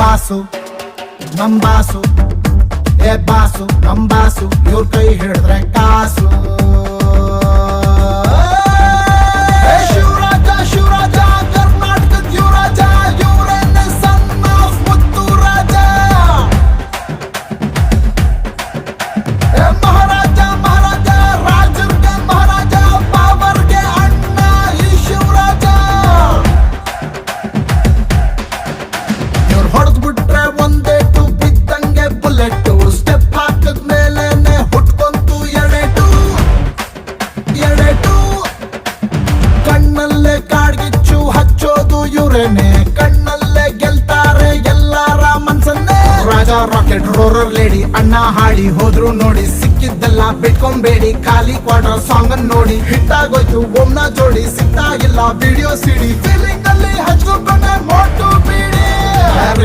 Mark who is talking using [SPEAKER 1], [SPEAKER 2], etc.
[SPEAKER 1] boss ನಂಬಾಸು ಏ boss ನಂಬಾಸು ಇವ್ರ ಕೈ ಹಿಡಿದ್ರೆ ಕಾಸು ಏ ಶಿವರಾಜ ಶಿವರಾಜ ಕರ್ನಾಟಕದ ಯುವರಾಜ ಇವರೇನೆ ಸನ್ ಆಫ್ ಮುತ್ತು ರಾಜ ಏ ಮಹಾರಾಜ ಮಹಾರಾಜ ರಾಜರ್ಗೆ ಮಹಾರಾಜ ಬಾಬರ್ಗೆ ಅಣ್ಣ ಈ ಶಿವರಾಜ ಇವ್ರು ಹೊಡೆದ್ ಬಿಟ್ರೆ ಒಂದೇಟು ಬಿದ್ದಂಗೆ ಬುಲೆಟ್ ಸ್ಟೆಪ್ ಹಾಕದ್ ಮೇಲೆನೆ ಹುಟ್ಕೊಂತು ಎಡೆಟು ಕಣ್ಣಲ್ಲೇ ಕಾಡ್ಗಿಚ್ಚು ಹಚ್ಚೋದು ಇವ್ರೇನೆ ಕಣ್ಣಲ್ಲೇ ಗೆಲ್ತಾರೆ ಎಲ್ಲಾರ ಮನ್ಸನ್ನೇ ರಾಜ ರಾಕೆಟ್ ರೋರರ್ ಲೇಡಿ ಅಣ್ಣ ಹಾಡಿ ಹೋದ್ರು ನೋಡಿ ಸಿಕ್ಕಿದ್ದೆಲ್ಲ ಬಿಟ್ಕೊಂಬೇಡಿ ಖಾಲಿ ಕ್ವಾರ್ಟರ್ ಸಾಂಗ್ ಅನ್ನು ನೋಡಿ ಹಿಟ್ ಆಗೋಯ್ತು ಒಮ್ನ ಜೋಡಿ ಸಿಗ್ತಾ ಇಲ್ಲ ವಿಡಿಯೋ ಸಿಡಿ ಫೀಲಿಂಗ್ ಅಲ್ಲಿ ಹಚ್ಕೊಂಡೆ ಮೋಟು ಬೀಡಿ